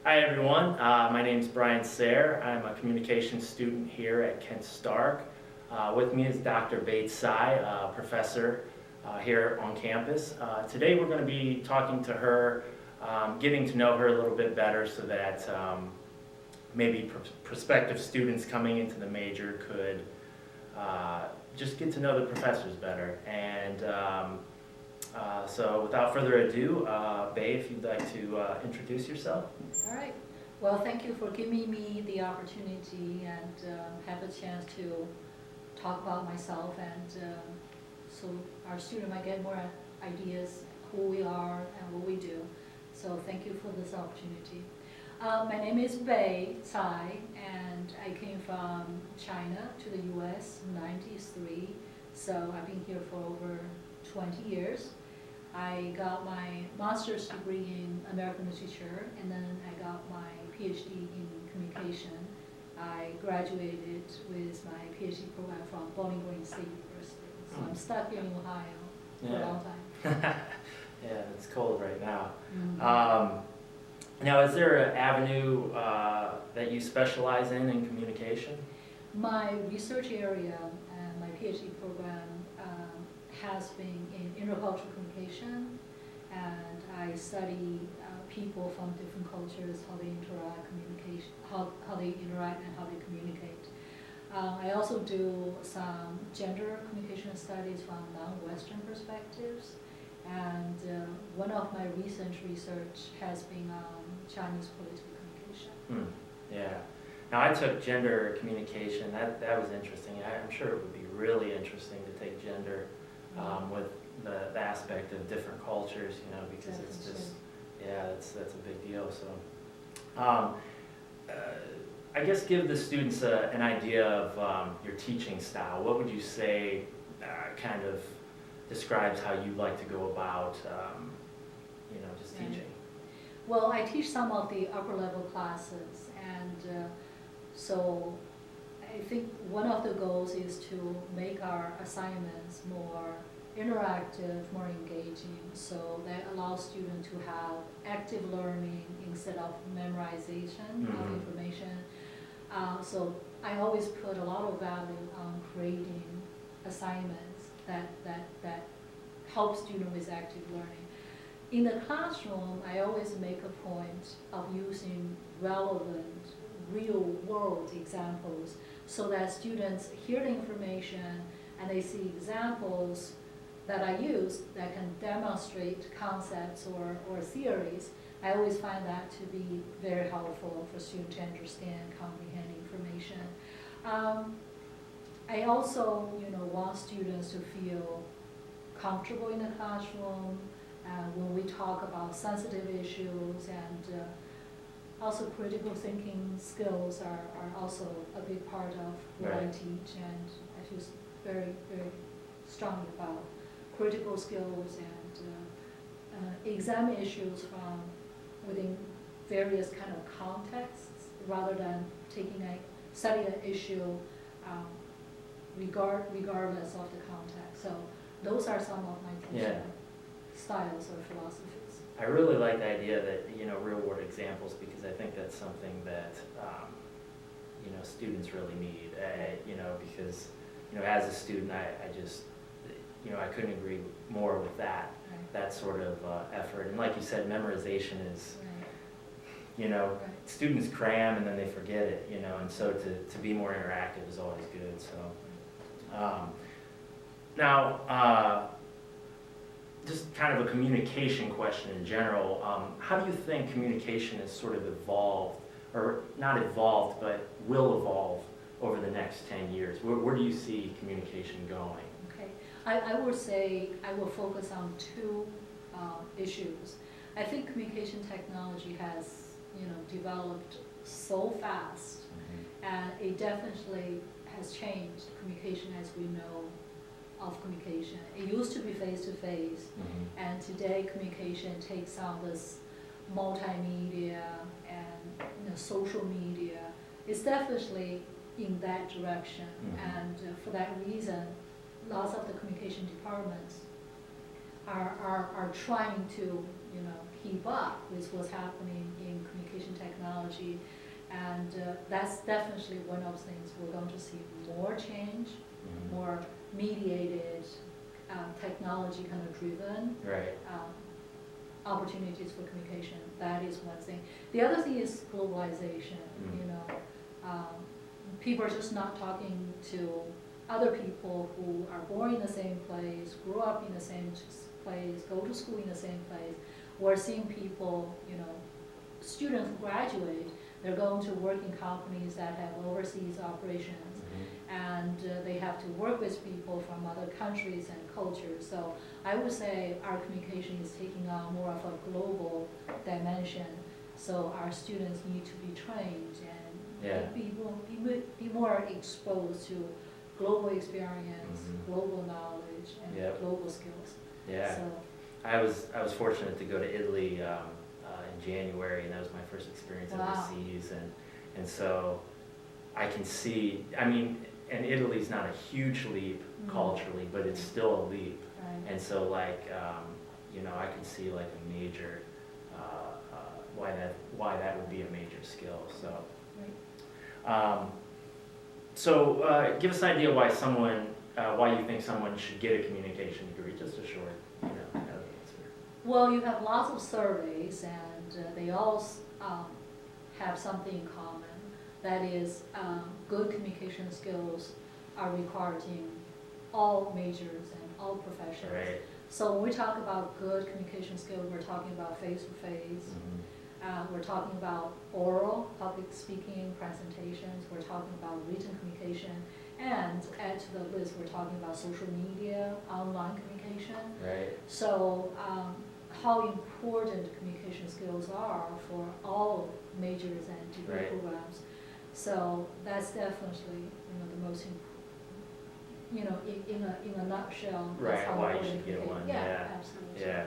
Hi everyone, my name is Brian Sayre. I'm a communications student here at CommatStark. With me is Dr. Bei Cai, professor here on campus. Today we're going to be talking to her, getting to know her a little bit better so that maybe prospective students coming into the major could just get to know the professors better. And so without further ado, Bei, if you'd like to introduce yourself. All right. Well, thank you for giving me the opportunity and have a chance to talk about myself, and so our student might get more ideas who we are and what we do. So thank you for this opportunity. My name is Bei Cai, and I came from China to the U.S. in '93. So I've been here for over 20 years. I got my master's degree in American literature, and then I got my PhD in communication. I graduated with my PhD program from Bowling Green State University. So I'm stuck here in Ohio for a long time. Yeah, it's cold right now. Mm-hmm. Now, is there an avenue that you specialize in communication? My research area and my PhD program has been in intercultural communication, and I study people from different cultures, how they interact, communication, how they interact and how they communicate. I also do some gender communication studies from non-Western perspectives, and one of my recent research has been on Chinese political communication. Yeah. Now, I took gender communication. That was interesting. I'm sure it would be really interesting to take gender with the aspect of different cultures, because it's just, that's a big deal. So, I guess give the students an idea of your teaching style. What would you say kind of describes how you like to go about, just teaching? Well, I teach some of the upper level classes, and so I think one of the goals is to make our assignments more interactive, more engaging, so that allows students to have active learning instead of memorization of information. So I always put a lot of value on creating assignments that help students with active learning. In the classroom, I always make a point of using relevant, real-world examples so that students hear the information and they see examples that I use that can demonstrate concepts or theories. I always find that to be very helpful for students to understand, comprehend information. I also, want students to feel comfortable in the classroom when we talk about sensitive issues, and also critical thinking skills are also a big part of what I teach, and I feel very, very strongly about critical skills and exam issues from within various kind of contexts, rather than studying an issue regardless of the context. So those are some of my teaching styles or philosophies. I really like the idea that, real world examples, because I think that's something that, students really need, because, as a student, I just, I couldn't agree more with that, that sort of effort. And like you said, memorization is, students cram and then they forget it, and so to be more interactive is always good. So, now, just kind of a communication question in general. How do you think communication has sort of evolved, or not evolved, but will evolve over the next 10 years? Where do you see communication going? Okay, I would say I will focus on two issues. I think communication technology has, developed so fast, and it definitely has changed communication as we know of communication. It used to be face-to-face, and today communication takes on this multimedia and social media. It's definitely in that direction, and for that reason, lots of the communication departments are trying to keep up with what's happening in communication technology. technology. And that's definitely one of the things we're going to see more change, more mediated, technology kind of driven Right. opportunities for communication. That is one thing. The other thing is globalization. You know, people are just not talking to other people who are born in the same place, grew up in the same place, go to school in the same place. We're seeing people, you know, students who graduate, they're going to work in companies that have overseas operations, and they have to work with people from other countries and cultures. So I would say our communication is taking on more of a global dimension. So our students need to be trained and be more exposed to global experience, global knowledge, and global skills. Yeah. So, I was fortunate to go to Italy in January, and that was my first experience overseas, and so I can see. I mean, and Italy's not a huge leap culturally, but it's still a leap, right. and so like you know, I can see like a major why that would be a major skill. So. Right. Give us an idea why you think someone should get a communication degree. Just a short, you know, kind of answer. Well, you have lots of surveys, and they all have something in common. That is, good communication skills are required in all majors and all professions. Right. So when we talk about good communication skills, we're talking about face-to-face. We're talking about oral, public speaking, presentations. We're talking about written communication. And add to the list, we're talking about social media, online communication. Right. So how important communication skills are for all majors and degree programs. So that's definitely, you know, the most important, you know, in a nutshell. That's how why you should get one. Yeah, absolutely. Yeah.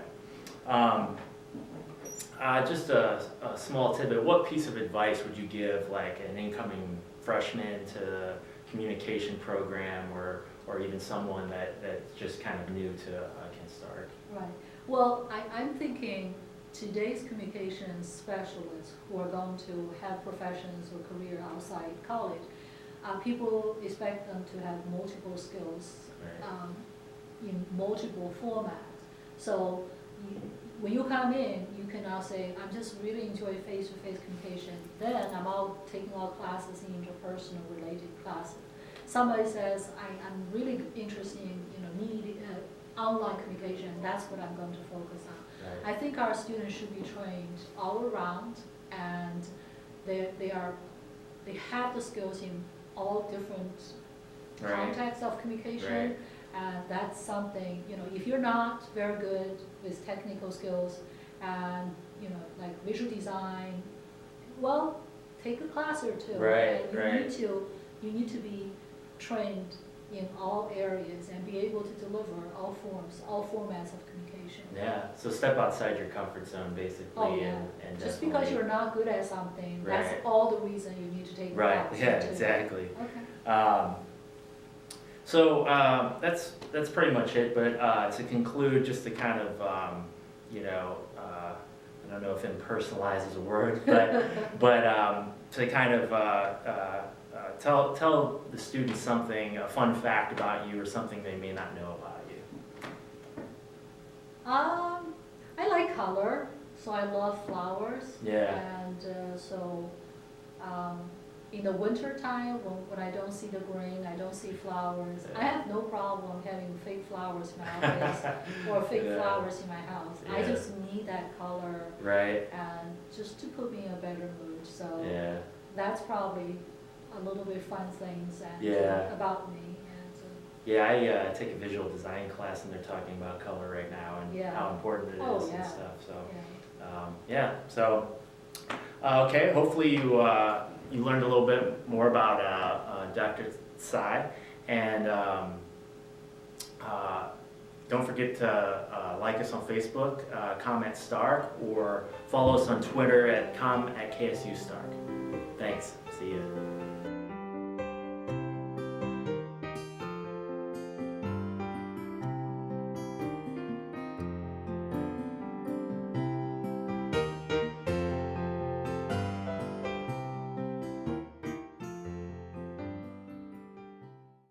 Just a small tidbit. What piece of advice would you give, like an incoming freshman to the communication program, or even someone that's just kind of new to CommatStark? Right. Well, I'm thinking today's communication specialists who are going to have professions or career outside college, people expect them to have multiple skills in multiple formats. So when you come in, you can now say, I'm just really enjoy face-to-face communication. Then I'm taking all classes in interpersonal related classes. Somebody says, I'm really interested in, you know, online communication. That's what I'm going to focus on. Right. I think our students should be trained all around, and they have the skills in all different contexts of communication. Right. And that's something, you know, if you're not very good with technical skills and, you know, like visual design, well, take a class or two. Right, You need to be trained in all areas and be able to deliver all forms, all formats of communication. Yeah, so step outside your comfort zone, basically. Oh, yeah. And just because you're not good at something, Right. that's all the reason you need to take the class. Yeah, exactly. Okay. That's pretty much it, but to conclude, just to kind of, you know, I don't know if impersonalize is a word, but to kind of tell the students something, a fun fact about you or something they may not know about you. I like color, so I love flowers. Yeah. And in the winter time, when I don't see the green, I don't see flowers, I have no problem having fake flowers in my office or fake flowers in my house. I just need that color. Right. And just to put me in a better mood. So that's probably a little bit fun things about me. I take a visual design class, and they're talking about color right now and how important it is and stuff. So, okay. Hopefully you learned a little bit more about Dr. Tsai, and don't forget to like us on Facebook, CommatStark, or follow us on Twitter at KSUStark. Thanks. See you.